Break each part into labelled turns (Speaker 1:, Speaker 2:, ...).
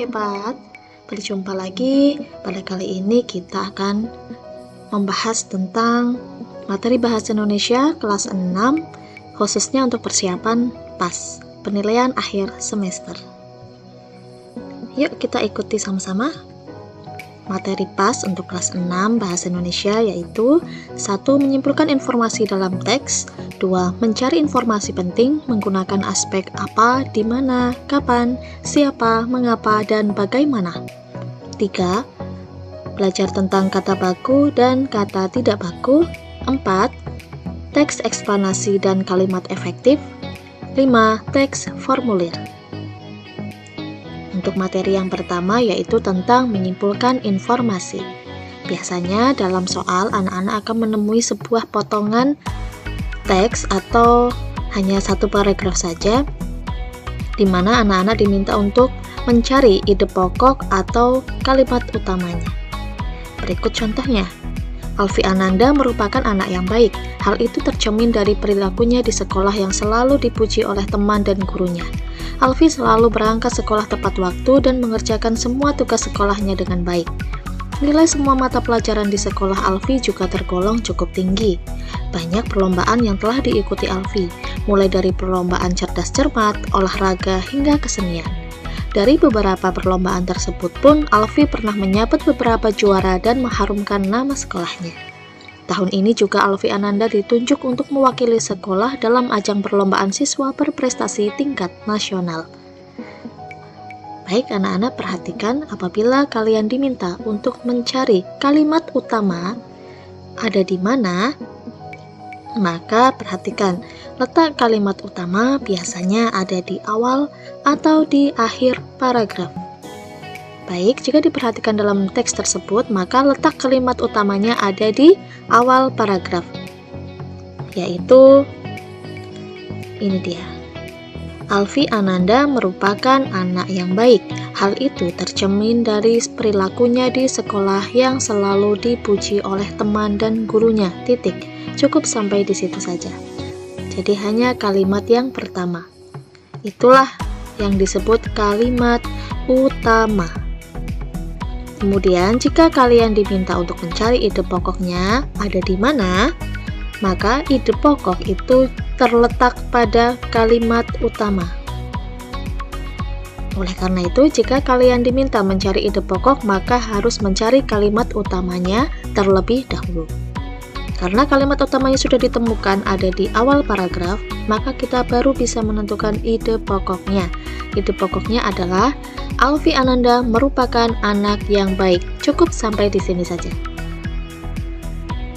Speaker 1: hebat. Berjumpa lagi. Pada kali ini kita akan membahas tentang materi Bahasa Indonesia kelas 6, khususnya untuk persiapan PAS, penilaian akhir semester. Yuk kita ikuti sama-sama. Materi PAS untuk kelas 6 Bahasa Indonesia yaitu 1. Menyimpulkan informasi dalam teks, 2. Mencari informasi penting menggunakan aspek apa, di mana, kapan, siapa, mengapa, dan bagaimana. 3. Belajar tentang kata baku dan kata tidak baku. 4. Teks eksplanasi dan kalimat efektif. 5. Teks formulir. Untuk materi yang pertama yaitu tentang menyimpulkan informasi. Biasanya dalam soal anak-anak akan menemui sebuah potongan teks atau hanya satu paragraf saja, di mana anak-anak diminta untuk mencari ide pokok atau kalimat utamanya. Berikut contohnya. Alfi Ananda merupakan anak yang baik. Hal itu tercermin dari perilakunya di sekolah yang selalu dipuji oleh teman dan gurunya. Alfi selalu berangkat sekolah tepat waktu dan mengerjakan semua tugas sekolahnya dengan baik. Nilai semua mata pelajaran di sekolah Alfi juga tergolong cukup tinggi. Banyak perlombaan yang telah diikuti Alfi, mulai dari perlombaan cerdas cermat, olahraga, hingga kesenian. Dari beberapa perlombaan tersebut pun, Alfi pernah menyabet beberapa juara dan mengharumkan nama sekolahnya. Tahun ini juga Alfi Ananda ditunjuk untuk mewakili sekolah dalam ajang perlombaan siswa berprestasi tingkat nasional. Baik anak-anak, perhatikan apabila kalian diminta untuk mencari kalimat utama ada di mana, maka perhatikan letak kalimat utama biasanya ada di awal atau di akhir paragraf. Baik, jika diperhatikan dalam teks tersebut, maka letak kalimat utamanya ada di awal paragraf, yaitu ini dia. Alfi Ananda merupakan anak yang baik. Hal itu tercermin dari perilakunya di sekolah yang selalu dipuji oleh teman dan gurunya. Titik. Cukup sampai di situ saja. Jadi hanya kalimat yang pertama. Itulah yang disebut kalimat utama. Kemudian, jika kalian diminta untuk mencari ide pokoknya ada di mana, maka ide pokok itu terletak pada kalimat utama. Oleh karena itu, jika kalian diminta mencari ide pokok, maka harus mencari kalimat utamanya terlebih dahulu. Karena kalimat utamanya sudah ditemukan ada di awal paragraf, maka kita baru bisa menentukan ide pokoknya. Ide pokoknya adalah Alfi Ananda merupakan anak yang baik. Cukup sampai di sini saja.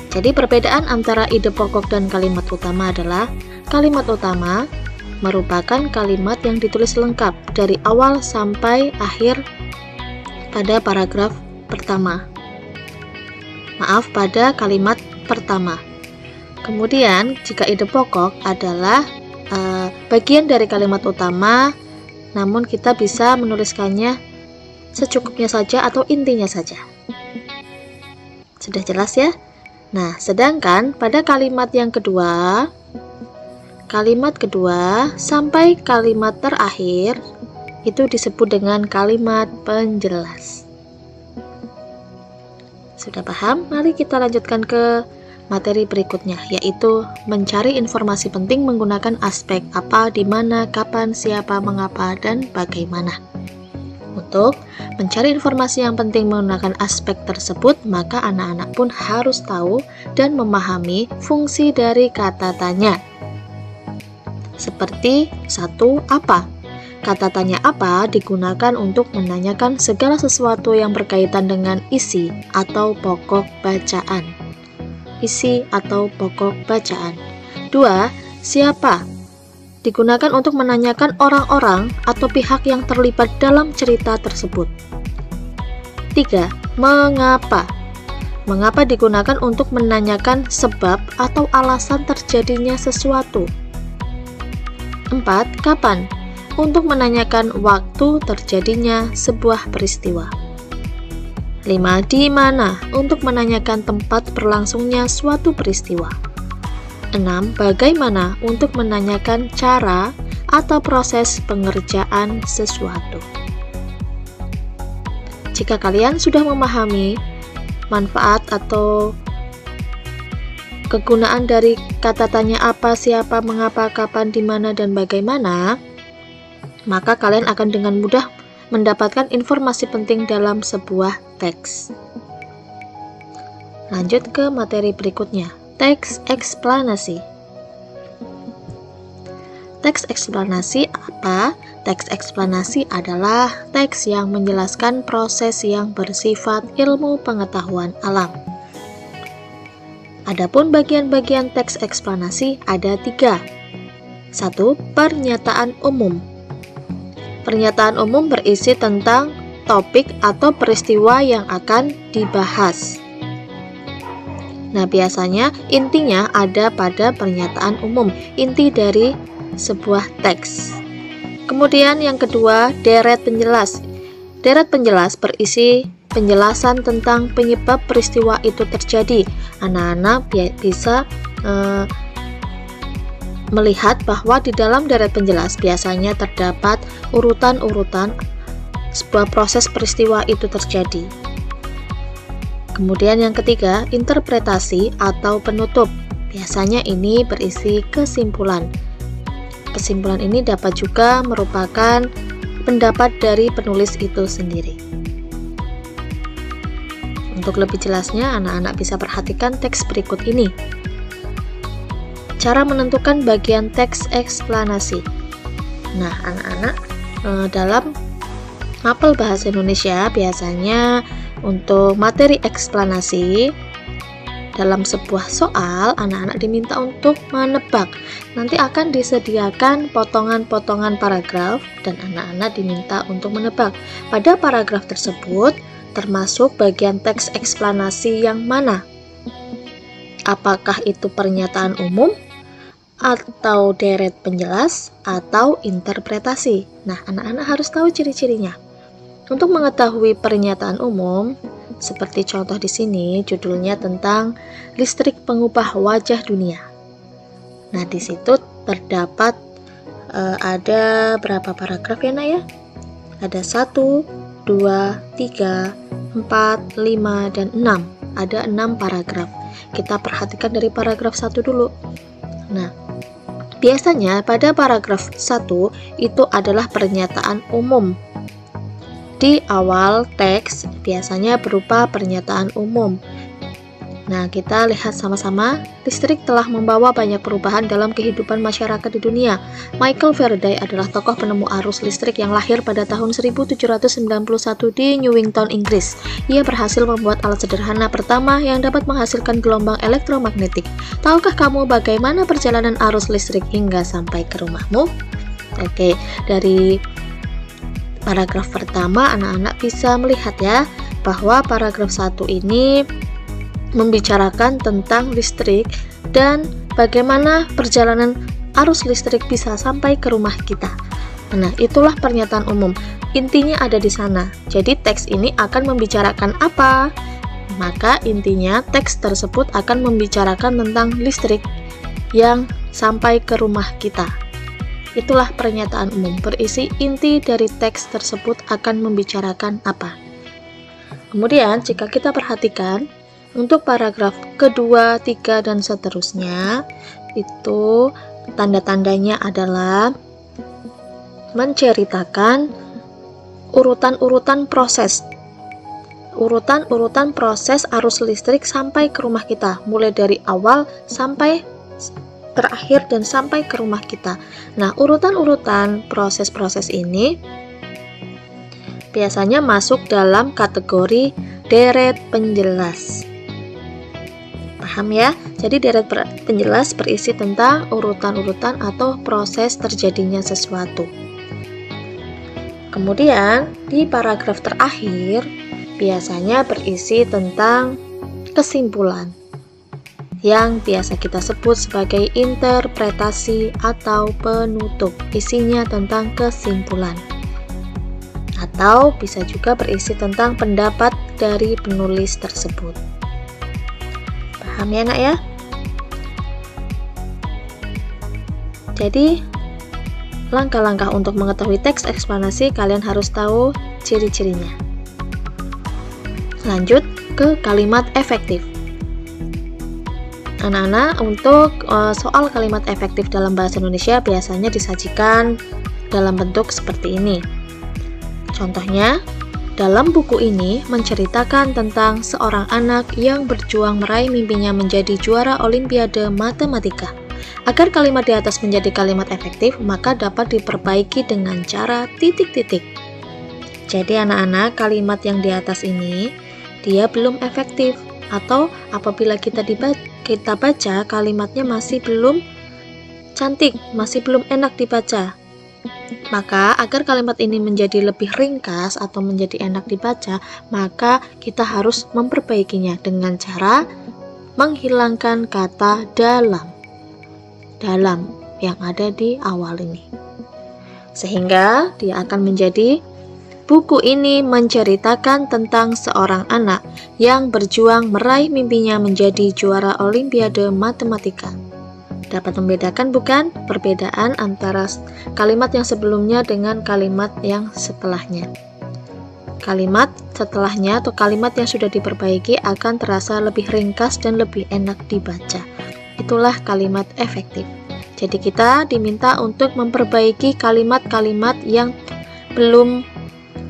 Speaker 1: Jadi perbedaan antara ide pokok dan kalimat utama adalah kalimat utama merupakan kalimat yang ditulis lengkap dari awal sampai akhir pada paragraf pertama. Maaf, pada kalimat pertama. Kemudian, jika ide pokok adalah bagian dari kalimat utama, namun kita bisa menuliskannya secukupnya saja atau intinya saja. Sudah jelas ya? Nah, sedangkan pada kalimat yang kedua, kalimat kedua sampai kalimat terakhir itu disebut dengan kalimat penjelas. Sudah paham? Mari kita lanjutkan ke materi berikutnya, yaitu mencari informasi penting menggunakan aspek apa, di mana, kapan, siapa, mengapa, dan bagaimana. Untuk mencari informasi yang penting menggunakan aspek tersebut, maka anak-anak pun harus tahu dan memahami fungsi dari kata tanya. Seperti 1. Apa? Kata tanya apa digunakan untuk menanyakan segala sesuatu yang berkaitan dengan isi atau pokok bacaan. Isi atau pokok bacaan. 2. Siapa? Digunakan untuk menanyakan orang-orang atau pihak yang terlibat dalam cerita tersebut. 3. Mengapa? Mengapa digunakan untuk menanyakan sebab atau alasan terjadinya sesuatu. 4. Kapan? Untuk menanyakan waktu terjadinya sebuah peristiwa. 5. Di mana? Untuk menanyakan tempat berlangsungnya suatu peristiwa. 6. Bagaimana? Untuk menanyakan cara atau proses pengerjaan sesuatu. jika kalian sudah memahami manfaat atau kegunaan dari kata tanya apa, siapa, mengapa, kapan, di mana, dan bagaimana, maka kalian akan dengan mudah mendapatkan informasi penting dalam sebuah teks. Lanjut ke materi berikutnya, teks eksplanasi. Teks eksplanasi apa? Teks eksplanasi adalah teks yang menjelaskan proses yang bersifat ilmu pengetahuan alam. Adapun bagian-bagian teks eksplanasi ada 3. 1. Pernyataan umum. Pernyataan umum berisi tentang topik atau peristiwa yang akan dibahas. Nah, biasanya intinya ada pada pernyataan umum, inti dari sebuah teks. Kemudian yang kedua, deret penjelas. Deret penjelas berisi penjelasan tentang penyebab peristiwa itu terjadi. Anak-anak bisa melihat bahwa di dalam deret penjelas biasanya terdapat urutan-urutan sebuah proses peristiwa itu terjadi. Kemudian yang ketiga, interpretasi atau penutup. Biasanya ini berisi kesimpulan. Kesimpulan ini dapat juga merupakan pendapat dari penulis itu sendiri. Untuk lebih jelasnya, anak-anak bisa perhatikan teks berikut ini. Cara menentukan bagian teks eksplanasi. Nah, anak-anak, dalam mapel bahasa Indonesia biasanya untuk materi eksplanasi dalam sebuah soal, anak-anak diminta untuk menebak. Nanti akan disediakan potongan-potongan paragraf dan anak-anak diminta untuk menebak. Pada paragraf tersebut termasuk bagian teks eksplanasi yang mana? Apakah itu pernyataan umum, atau deret penjelas, atau interpretasi? Nah, anak-anak harus tahu ciri-cirinya. Untuk mengetahui pernyataan umum, seperti contoh di sini, judulnya tentang listrik pengubah wajah dunia. Nah, di situ terdapat ada berapa paragraf ya, Nak ya? Ada 1, 2, 3, 4, 5, dan 6. Ada 6 paragraf. Kita perhatikan dari paragraf 1 dulu. Nah, biasanya pada paragraf 1 itu adalah pernyataan umum. Di awal teks biasanya berupa pernyataan umum. Nah, kita lihat sama-sama. Listrik telah membawa banyak perubahan dalam kehidupan masyarakat di dunia. Michael Faraday adalah tokoh penemu arus listrik yang lahir pada tahun 1791 di Newington, Inggris. Ia berhasil membuat alat sederhana pertama yang dapat menghasilkan gelombang elektromagnetik. Tahukah kamu bagaimana perjalanan arus listrik hingga sampai ke rumahmu? Oke, dari paragraf pertama anak-anak bisa melihat ya bahwa paragraf 1 ini membicarakan tentang listrik dan bagaimana perjalanan arus listrik bisa sampai ke rumah kita. Nah, itulah pernyataan umum. Intinya ada di sana. Jadi teks ini akan membicarakan apa? Maka intinya teks tersebut akan membicarakan tentang listrik yang sampai ke rumah kita. Itulah pernyataan umum, berisi inti dari teks tersebut akan membicarakan apa. Kemudian, jika kita perhatikan, untuk paragraf kedua, 3, dan seterusnya, itu tanda-tandanya adalah menceritakan urutan-urutan proses. Urutan-urutan proses arus listrik sampai ke rumah kita, mulai dari awal sampai terakhir dan sampai ke rumah kita. Nah, urutan-urutan proses-proses ini biasanya masuk dalam kategori deret penjelas. Paham ya? Jadi deret penjelas berisi tentang urutan-urutan atau proses terjadinya sesuatu. Kemudian di paragraf terakhir biasanya berisi tentang kesimpulan yang biasa kita sebut sebagai interpretasi atau penutup. Isinya tentang kesimpulan. Atau bisa juga berisi tentang pendapat dari penulis tersebut. Paham ya, Nak ya? Jadi, langkah-langkah untuk mengetahui teks eksplanasi kalian harus tahu ciri-cirinya. Lanjut ke kalimat efektif. Anak-anak, untuk soal kalimat efektif dalam bahasa Indonesia biasanya disajikan dalam bentuk seperti ini. Contohnya, dalam buku ini menceritakan tentang seorang anak yang berjuang meraih mimpinya menjadi juara Olimpiade Matematika. Agar kalimat di atas menjadi kalimat efektif, maka dapat diperbaiki dengan cara titik-titik. Jadi anak-anak, kalimat yang di atas ini dia belum efektif, atau apabila kita baca kalimatnya masih belum cantik, masih belum enak dibaca. Maka agar kalimat ini menjadi lebih ringkas atau menjadi enak dibaca, maka kita harus memperbaikinya dengan cara menghilangkan kata dalam yang ada di awal ini. Sehingga dia akan menjadi, buku ini menceritakan tentang seorang anak yang berjuang meraih mimpinya menjadi juara Olimpiade Matematika. Dapat membedakan bukan perbedaan antara kalimat yang sebelumnya dengan kalimat yang setelahnya. Kalimat setelahnya atau kalimat yang sudah diperbaiki akan terasa lebih ringkas dan lebih enak dibaca. Itulah kalimat efektif. Jadi kita diminta untuk memperbaiki kalimat-kalimat yang belum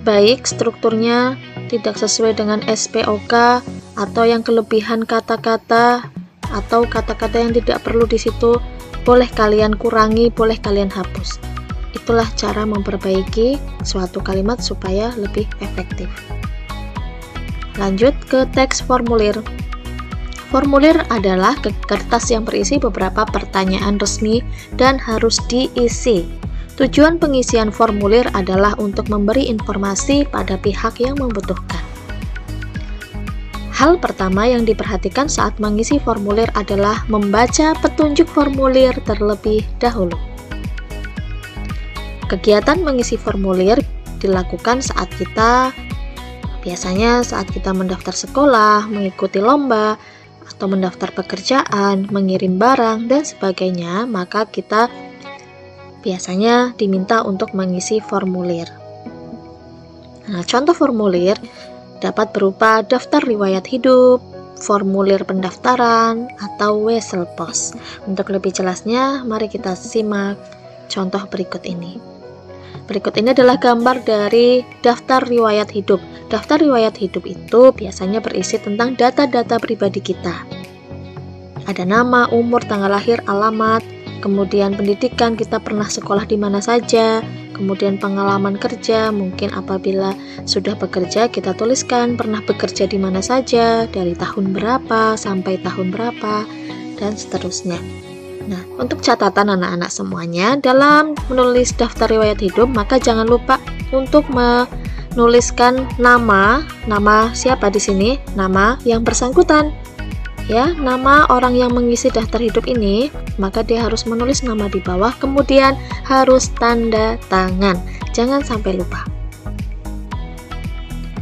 Speaker 1: baik strukturnya, tidak sesuai dengan SPOK, atau yang kelebihan kata-kata atau kata-kata yang tidak perlu di situ, boleh kalian kurangi, boleh kalian hapus. Itulah cara memperbaiki suatu kalimat supaya lebih efektif. Lanjut ke teks formulir. Formulir adalah kertas yang berisi beberapa pertanyaan resmi dan harus diisi. Tujuan pengisian formulir adalah untuk memberi informasi pada pihak yang membutuhkan. Hal pertama yang diperhatikan saat mengisi formulir adalah membaca petunjuk formulir terlebih dahulu. Kegiatan mengisi formulir dilakukan biasanya saat kita mendaftar sekolah, mengikuti lomba, atau mendaftar pekerjaan, mengirim barang, dan sebagainya, maka kita biasanya diminta untuk mengisi formulir. Nah, contoh formulir dapat berupa daftar riwayat hidup, formulir pendaftaran, atau wesel pos. Untuk lebih jelasnya, mari kita simak contoh berikut ini. Berikut ini adalah gambar dari daftar riwayat hidup. Daftar riwayat hidup itu biasanya berisi tentang data-data pribadi kita. Ada nama, umur, tanggal lahir, alamat, kemudian pendidikan, kita pernah sekolah di mana saja, kemudian pengalaman kerja, mungkin apabila sudah bekerja kita tuliskan pernah bekerja di mana saja, dari tahun berapa sampai tahun berapa, dan seterusnya. Nah, untuk catatan anak-anak semuanya, dalam menulis daftar riwayat hidup, maka jangan lupa untuk menuliskan nama siapa di sini, nama yang bersangkutan. Ya, nama orang yang mengisi daftar hidup ini, maka dia harus menulis nama di bawah, kemudian harus tanda tangan. Jangan sampai lupa.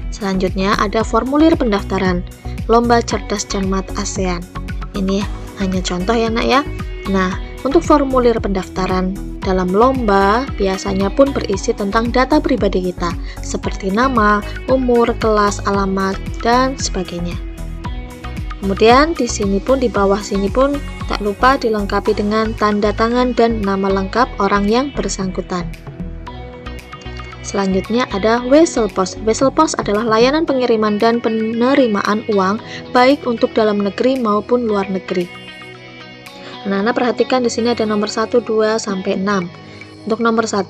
Speaker 1: Selanjutnya ada formulir pendaftaran Lomba Cerdas Cermat ASEAN. Ini hanya contoh ya, Nak ya. Nah, untuk formulir pendaftaran dalam lomba biasanya pun berisi tentang data pribadi kita, seperti nama, umur, kelas, alamat, dan sebagainya. Kemudian di bawah sini pun tak lupa dilengkapi dengan tanda tangan dan nama lengkap orang yang bersangkutan. Selanjutnya ada wesel pos. Wesel pos adalah layanan pengiriman dan penerimaan uang baik untuk dalam negeri maupun luar negeri. Anak-anak perhatikan di sini ada nomor 1, 2 sampai 6. Untuk nomor 1,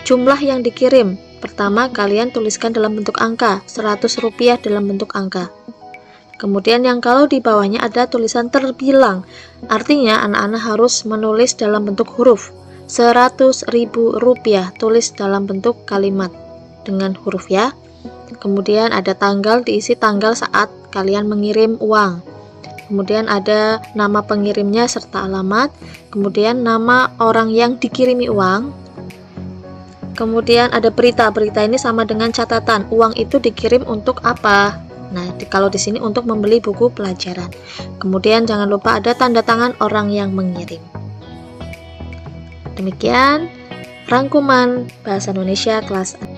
Speaker 1: jumlah yang dikirim. Pertama, kalian tuliskan dalam bentuk angka, Rp100 dalam bentuk angka. Kemudian yang kalau di bawahnya ada tulisan terbilang, artinya anak-anak harus menulis dalam bentuk huruf. Rp100.000, tulis dalam bentuk kalimat dengan huruf ya. Kemudian ada tanggal, diisi tanggal saat kalian mengirim uang. Kemudian ada nama pengirimnya serta alamat. Kemudian nama orang yang dikirimi uang. Kemudian ada berita. Berita ini sama dengan catatan, uang itu dikirim untuk apa. Nah, kalau di sini untuk membeli buku pelajaran. Kemudian jangan lupa ada tanda tangan orang yang mengirim. Demikian rangkuman Bahasa Indonesia kelas 6.